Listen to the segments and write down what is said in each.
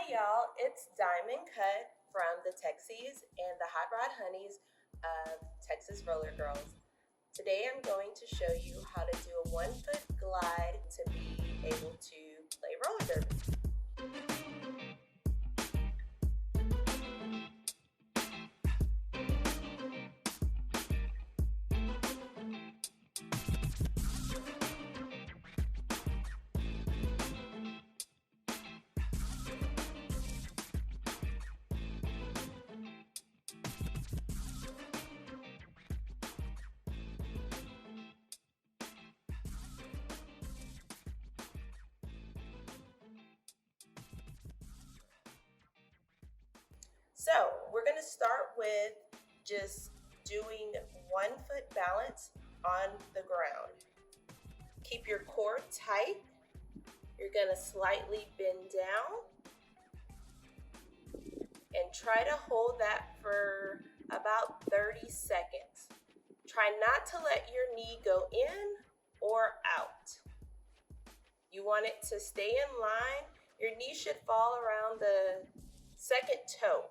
Hi y'all, it's Diamond Cut from the Texies and the Hot Rod Honeys of Texas Roller Girls. Today I'm going to show you how to do a 1-foot glide to be able to play roller derby. So we're going to start with just doing 1-foot balance on the ground. Keep your core tight. You're going to slightly bend down and try to hold that for about 30 seconds. Try not to let your knee go in or out. You want it to stay in line. Your knee should fall around the second toe.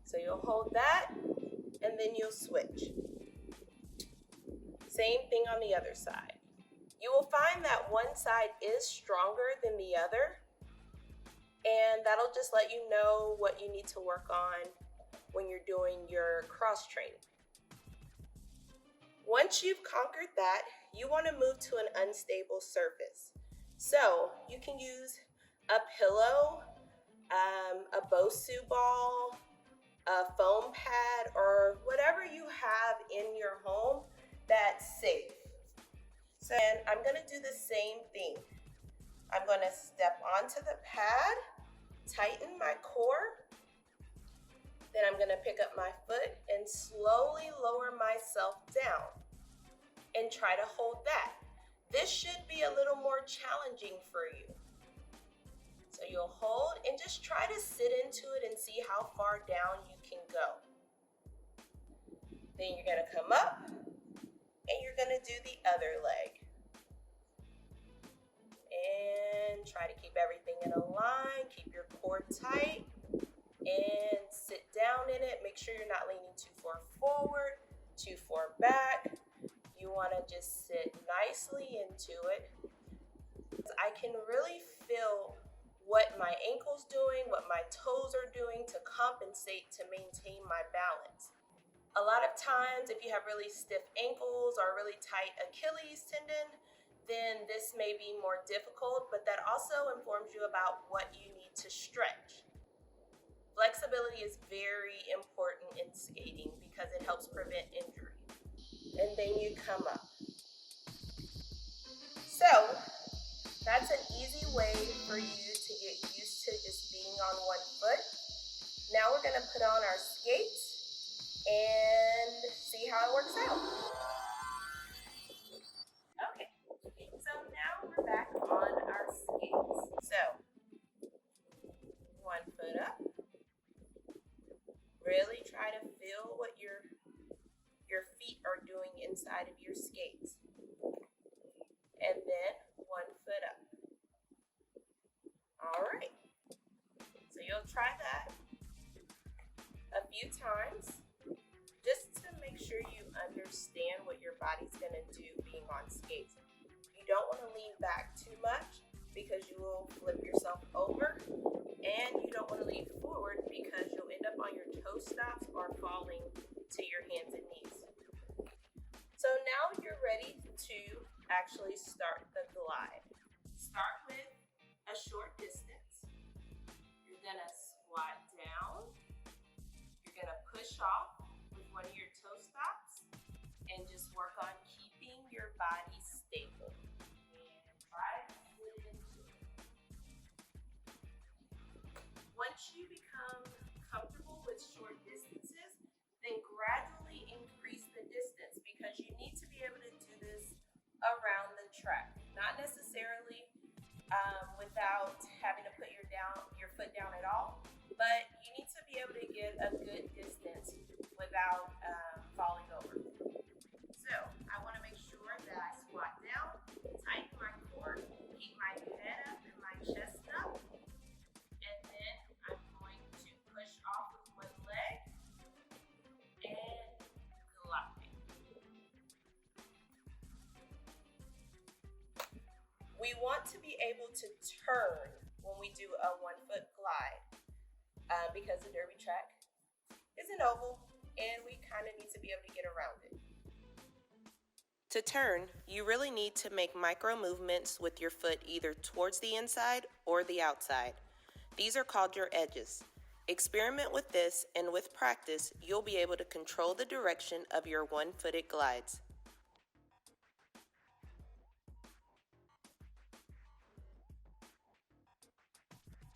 So you'll hold that and then you'll switch. Same thing on the other side. You will find that one side is stronger than the other, and that'll just let you know what you need to work on when you're doing your cross training. Once you've conquered that, you want to move to an unstable surface. So you can use a pillow, a Bosu ball, a foam pad, or whatever you have in your home that's safe. So I'm going to do the same thing. I'm going to step onto the pad, tighten my core, then I'm going to pick up my foot and slowly lower myself down and try to hold that. This should be a little more challenging for you. So you'll hold and just try to sit into it and see how far down you can go. Then you're going to come up and you're going to do the other leg. And try to keep everything in a line. Keep your core tight and sit down in it. Make sure you're not leaning too far forward, too far back. You want to just sit nicely into it. I can really feel what my ankle's doing, what my toes are doing to compensate to maintain my balance. A lot of times, if you have really stiff ankles or really tight Achilles tendon, then this may be more difficult, but that also informs you about what you need to stretch. Flexibility is very important in skating because it helps prevent injury. And then you come up. So that's an easy way for you to get used to just being on one foot. Now we're going to put on our skates and see how it works out. Okay, so now we're back on our skates. So 1 foot up. Really try to feel what your feet are doing inside of your skates. And then 1 foot up. All right. So you'll try that a few times just to make sure you understand what your body's going to do being on skates. You don't want to lean back too much because you will flip yourself over, and you don't want to lean forward because you'll end up on your toe stops or falling to your hands and knees. So now you're ready to actually start the glide. Start with a short distance. You're gonna squat down. You're gonna push off with one of your toe stops and just work on keeping your body stable. And try to sit into it. Once you become comfortable with short distances, then gradually increase the distance because you need to be able to do this around the track. Not necessarily without having to put your foot down at all, but you need to be able to get a good distance without falling over. So I want to make sure that I squat down, tighten my core, keep my head up and my chest up, and then We want to be able to turn when we do a 1-foot glide because the derby track is an oval and we kind of need to be able to get around it. To turn, you really need to make micro movements with your foot either towards the inside or the outside. These are called your edges. Experiment with this, and with practice, you'll be able to control the direction of your 1-footed glides.